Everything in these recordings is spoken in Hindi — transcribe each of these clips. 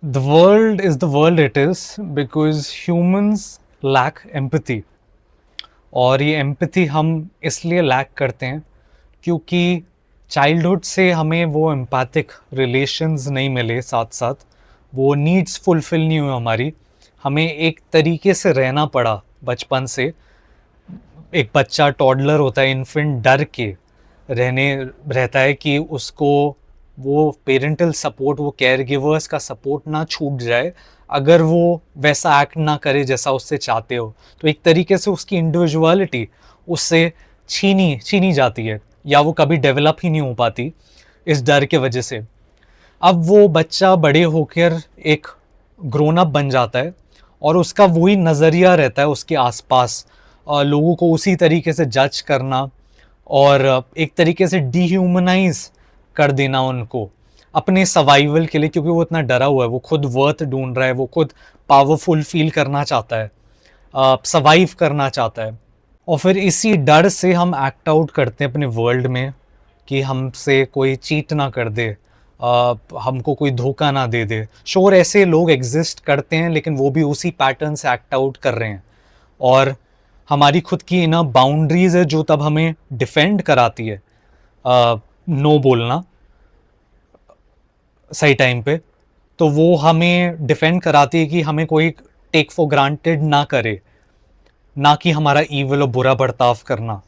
The world is the world it is because humans lack empathy. और ये एम्पैथी हम इसलिए लैक करते हैं क्योंकि चाइल्डहुड से हमें वो एम्पैथिक रिलेशंस नहीं मिले, साथ साथ वो नीड्स फुलफिल नहीं हुई हमारी। हमें एक तरीके से रहना पड़ा बचपन से। एक बच्चा टॉडलर होता है, इन्फेंट, डर के रहता है कि उसको वो पेरेंटल सपोर्ट, वो केयर गिवर्स का सपोर्ट ना छूट जाए अगर वो वैसा एक्ट ना करे जैसा उससे चाहते हो। तो एक तरीके से उसकी इंडिविजुअलिटी उससे छीनी जाती है, या वो कभी डेवलप ही नहीं हो पाती इस डर के वजह से। अब वो बच्चा बड़े होकर एक ग्रोन अप बन जाता है और उसका वही नज़रिया रहता है उसके आसपास, लोगों को उसी तरीके से जज करना और एक तरीके से डीह्यूमनाइज कर देना उनको अपने सर्वाइवल के लिए, क्योंकि वो इतना डरा हुआ है, वो खुद वर्थ ढूंढ रहा है, वो खुद पावरफुल फील करना चाहता है, सर्वाइव करना चाहता है। और फिर इसी डर से हम एक्ट आउट करते हैं अपने वर्ल्ड में कि हमसे कोई चीट ना कर दे, हमको कोई धोखा ना दे दे। श्योर ऐसे लोग एग्जिस्ट करते हैं, लेकिन वो भी उसी पैटर्न से एक्ट आउट कर रहे हैं। और हमारी खुद की इनर बाउंड्रीज है जो तब हमें डिफेंड कराती है नो बोलना सही टाइम पे। तो वो हमें डिफेंड कराती है कि हमें कोई टेक फॉर ग्रांटेड ना करे, ना कि हमारा ईविल और बुरा बर्ताव करना।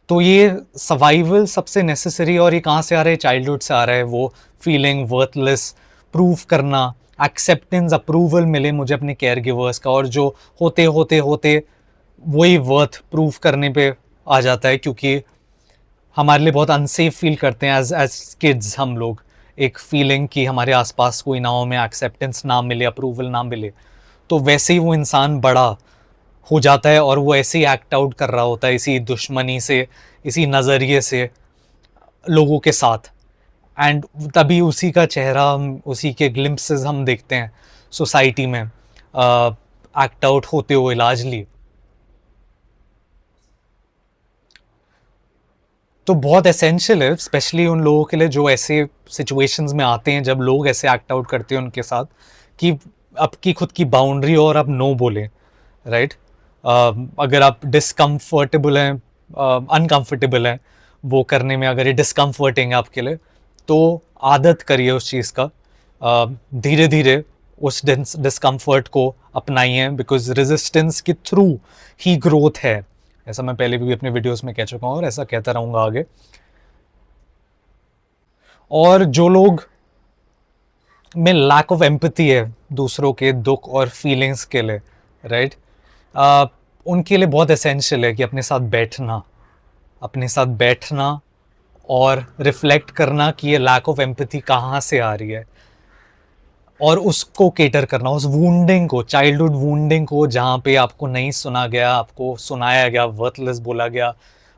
तो ये सर्वाइवल सबसे नेसेसरी, और ये कहाँ से आ रहा है? चाइल्डहुड से आ रहा है। वो फीलिंग वर्थलेस, प्रूव करना, एक्सेप्टेंस, अप्रूवल मिले मुझे अपने केयर गिवर्स का, और जो होते होते होते वही वर्थ प्रूव करने पे आ जाता है, क्योंकि हमारे लिए बहुत अनसेफ फील करते हैं एज किड्स हम लोग। एक फीलिंग कि हमारे आसपास कोई ना हो, हमें एक्सेप्टेंस ना मिले, अप्रूवल ना मिले। तो वैसे ही वो इंसान बड़ा हो जाता है और वो ऐसे ही एक्ट आउट कर रहा होता है, इसी दुश्मनी से, इसी नज़रिए से लोगों के साथ। एंड तभी उसी का चेहरा हम, उसी के ग्लिम्पसेस हम देखते हैं सोसाइटी में एक्ट आउट होते हुए लार्जली। तो बहुत एसेंशियल है स्पेशली उन लोगों के लिए जो ऐसे सिचुएशंस में आते हैं, जब लोग ऐसे एक्ट आउट करते हैं उनके साथ, कि आपकी खुद की बाउंड्री और आप नो बोलें, राइट। अगर आप डिस्कम्फर्टेबल हैं, अनकंफर्टेबल हैं वो करने में, अगर ये डिस्कम्फर्टिंग है आपके लिए, तो आदत करिए उस चीज़ का। धीरे धीरे उस डिस्कम्फर्ट को अपनाइए, बिकॉज रेजिस्टेंस के थ्रू ही ग्रोथ है। ऐसा मैं पहले भी अपने वीडियोस में कह चुका हूँ और ऐसा कहता रहूँगा आगे। और जो लोग में लैक ऑफ एम्पैथी है दूसरों के दुख और फीलिंग्स के लिए, राइट, उनके लिए बहुत एसेंशियल है कि अपने साथ बैठना और रिफ्लेक्ट करना कि ये लैक ऑफ एम्पैथी कहाँ से आ रही है, और उसको केटर करना, उस वूंडिंग को, चाइल्डहुड वूंडिंग को, जहाँ पे आपको नहीं सुना गया, आपको सुनाया गया, वर्थलेस बोला गया,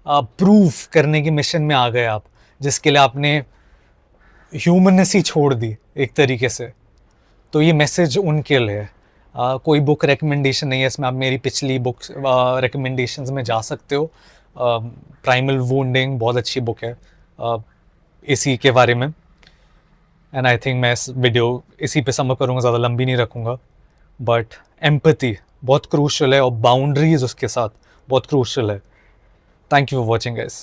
प्रूफ करने के मिशन में आ गए आप, जिसके लिए आपने ह्यूमननेस ही छोड़ दी एक तरीके से। तो ये मैसेज उनके लिए है। कोई बुक रिकमेंडेशन नहीं है इसमें, आप मेरी पिछली बुक रिकमेंडेशंस में जा सकते हो। प्राइमल वूंडिंग बहुत अच्छी बुक है इसी के बारे में। एंड आई थिंक मैं इस वीडियो इसी पे समझ करूँगा, ज़्यादा लंबी नहीं रखूँगा। बट एम्पैथी बहुत क्रूशल है और बाउंड्रीज उसके साथ बहुत क्रूशल है। Thank you for watching guys.